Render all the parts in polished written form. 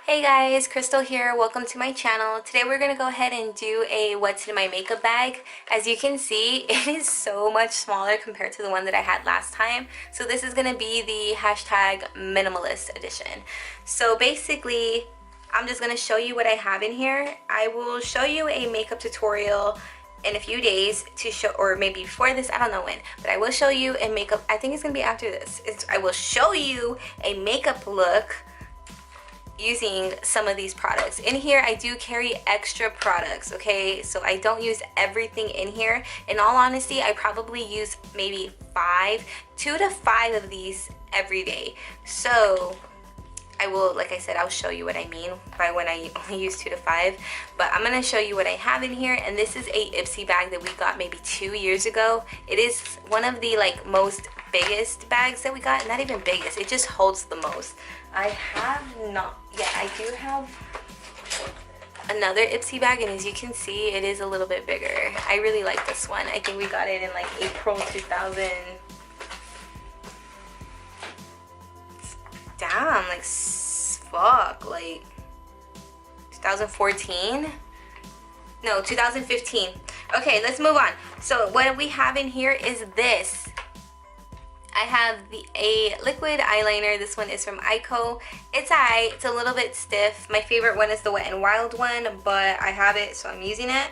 Hey guys, Krystal here. Welcome to my channel. Today we're going to go ahead and do a what's in my makeup bag. As you can see, it is so much smaller compared to the one that I had last time. So this is going to be the hashtag minimalist edition. So basically, I'm just going to show you what I have in here. I will show you a makeup tutorial in a few days to show, or maybe before this, I don't know when, but I will show you a makeup. I think it's going to be after this. I will show you a makeup look using some of these products. In here I do carry extra products, okay? So I don't use everything in here. In all honesty, I probably use maybe 2 to 5 of these every day. So I will, like I said, I'll show you what I mean by when I only use 2 to 5. But I'm gonna show you what I have in here, and this is a IPSY bag that we got maybe 2 years ago. It is one of the most biggest bags that we got. Not even biggest, it just holds the most. I do have another IPSY bag, and as you can see, it is a little bit bigger. I really like this one. I think we got it in like April 2000. Damn, like fuck, like 2014? No, 2015. Okay, let's move on. So what we have in here is this. I have a liquid eyeliner. This one is from IPSY. It's alright. It's a little bit stiff. My favorite one is the Wet n Wild one, but I have it, so I'm using it.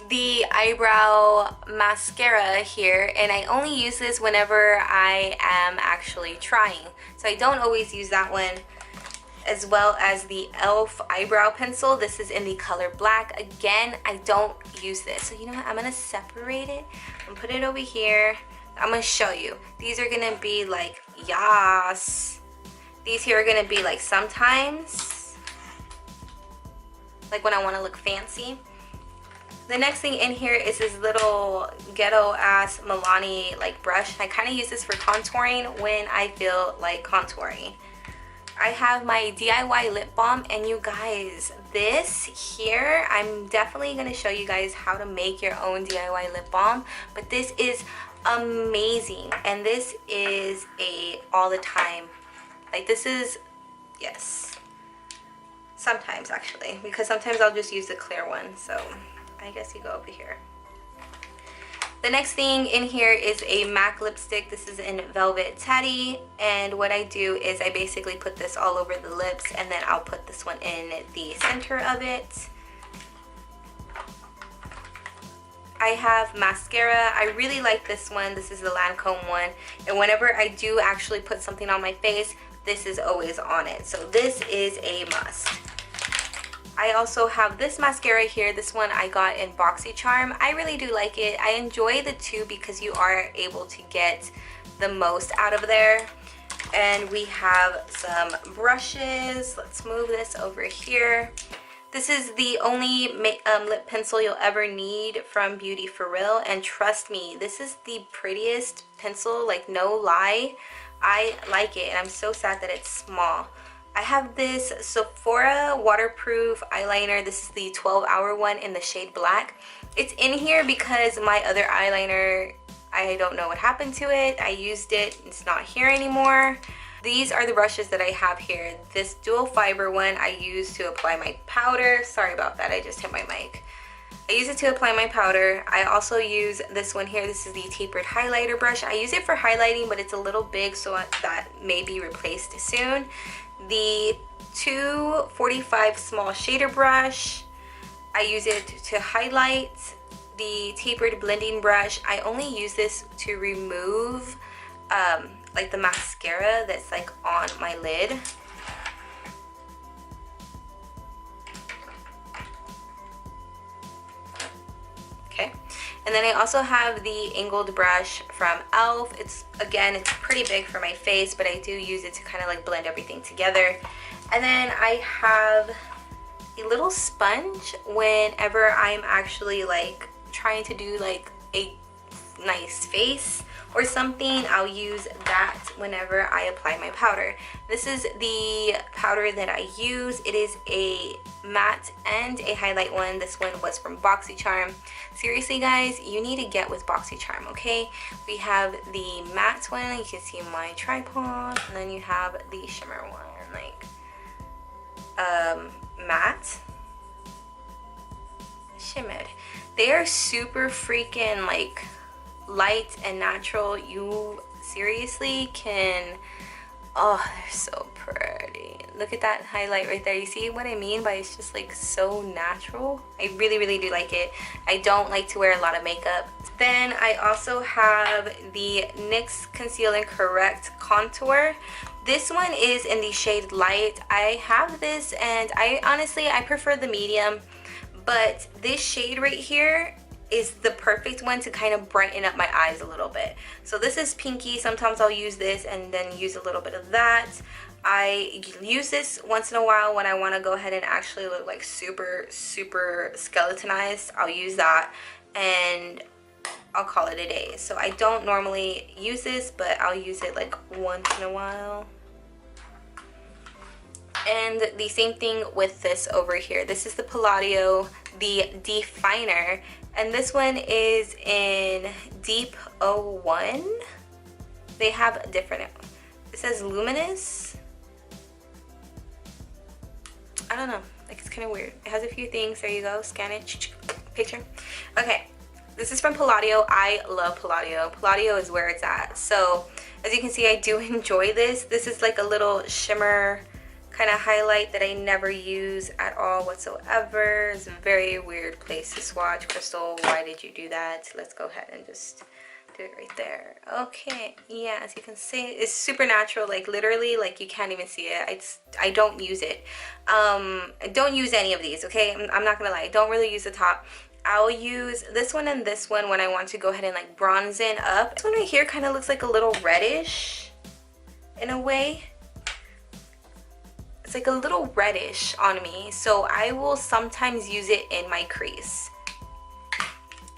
The eyebrow mascara here, and I only use this whenever I am actually trying. So I don't always use that one. As well as the e.l.f. eyebrow pencil. This is in the color black. Again, I don't use this. So you know what? I'm going to separate it. I'm going to put it over here. I'm going to show you. These are going to be like, yas. These here are going to be like sometimes. Like when I want to look fancy. The next thing in here is this little ghetto ass Milani like brush. I kind of use this for contouring when I feel like contouring. I have my DIY lip balm, and you guys, this here, I'm definitely going to show you guys how to make your own DIY lip balm, but this is amazing, and this is a all the time, like this is, yes, sometimes actually, because sometimes I'll just use the clear one, so I guess you go over here. The next thing in here is a MAC lipstick. This is in Velvet Teddy, and what I do is I basically put this all over the lips, and then I'll put this one in the center of it. I have mascara. I really like this one. This is the Lancome one, and whenever I do actually put something on my face, this is always on it. So this is a must. I also have this mascara here. This one I got in Boxycharm. I really do like it. I enjoy the two because you are able to get the most out of there. And we have some brushes. Let's move this over here. This is the only lip pencil you'll ever need from Beauty For Real. And trust me, this is the prettiest pencil, like no lie. I like it, and I'm so sad that it's small. I have this Sephora waterproof eyeliner. This is the 12-hour one in the shade black. It's in here because my other eyeliner, I don't know what happened to it. I used it, it's not here anymore. These are the brushes that I have here. This dual fiber one I use to apply my powder. Sorry about that, I just hit my mic. I use it to apply my powder. I also use this one here. This is the tapered highlighter brush. I use it for highlighting, but it's a little big, so that may be replaced soon. The 245 small shader brush, I use it to highlight. The tapered blending brush, I only use this to remove like the mascara that's like on my lid. Okay, and then I also have the angled brush from e.l.f. It's pretty big for my face, but I do use it to kind of like blend everything together. And then I have a little sponge whenever I'm actually like trying to do like a nice face or something, I'll use that whenever I apply my powder. This is the powder that I use. It is a matte and a highlight one. This one was from Boxycharm. Seriously guys, you need to get with Boxycharm, okay? We have the matte one, you can see my tripod, and then you have the shimmer one, like matte, shimmered. They are super freaking like light and natural. You seriously can, oh, they're so pretty. Look at that highlight right there. You see what I mean by it's just like so natural? I really do like it. I don't like to wear a lot of makeup. Then I also have the NYX Conceal and Correct Contour. This one is in the shade Light. I have this and I honestly prefer the medium, but this shade right here is the perfect one to kind of brighten up my eyes a little bit. So this is pinky. Sometimes I'll use this and then use a little bit of that. I use this once in a while when I want to go ahead and actually look like super skeletonized. I'll use that and I'll call it a day. So I don't normally use this, but I'll use it like once in a while. And the same thing with this over here. This is the Palladio, the Definer, and this one is in Deep 01. They have a different, it says Luminous. I don't know, like it's kind of weird. It has a few things. There you go, scan it, picture. Okay, this is from Palladio. I love Palladio. Palladio is where it's at. So as you can see, I do enjoy this. This is like a little shimmer kind of highlight that I never use at all whatsoever. It's a very weird place to swatch. Krystal, why did you do that? Let's go ahead and just do it right there. Okay, yeah, as you can see, it's super natural, like literally, like you can't even see it. I don't use it. I don't use any of these, okay? I'm not gonna lie, I don't really use the top. I'll use this one and this one when I want to go ahead and like bronze in up. This one right here kind of looks like a little reddish in a way. It's like a little reddish on me, so I will sometimes use it in my crease.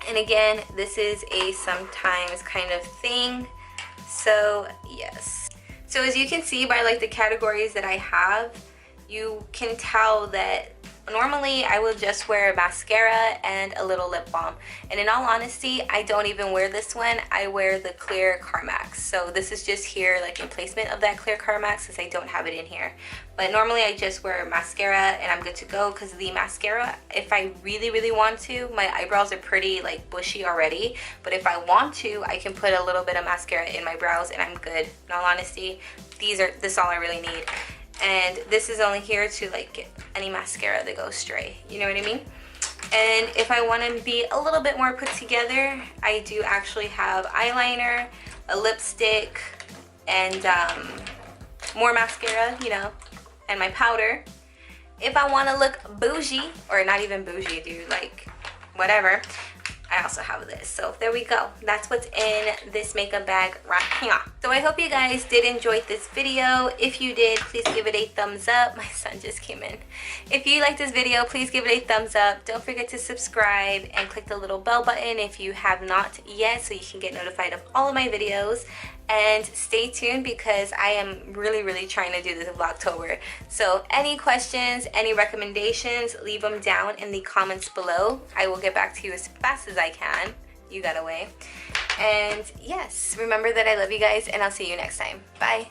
And again, this is a sometimes kind of thing, so yes. So as you can see by like the categories that I have, you can tell that normally I will just wear a mascara and a little lip balm, and in all honesty, I don't even wear this one. I wear the clear Carmax. So this is just here like in placement of that clear Carmax, since I don't have it in here. But normally I just wear mascara and I'm good to go, because the mascara, if I really want to, my eyebrows are pretty like bushy already, but if I want to, I can put a little bit of mascara in my brows and I'm good. In all honesty, this is all I really need. And this is only here to like get any mascara that goes stray, you know what I mean? And if I want to be a little bit more put together, I do actually have eyeliner, a lipstick, and more mascara, you know, and my powder. If I want to look bougie, or not even bougie, dude, like whatever, I also have this. So there we go. That's what's in this makeup bag right here. So I hope you guys did enjoy this video. If you did, please give it a thumbs up. My son just came in. If you like this video, please give it a thumbs up. Don't forget to subscribe and click the little bell button if you have not yet, so you can get notified of all of my videos. And stay tuned, because I am really trying to do this Vlogtober. So any questions, any recommendations, leave them down in the comments below. I will get back to you as fast as I can. You got away. And yes, remember that I love you guys, and I'll see you next time. Bye.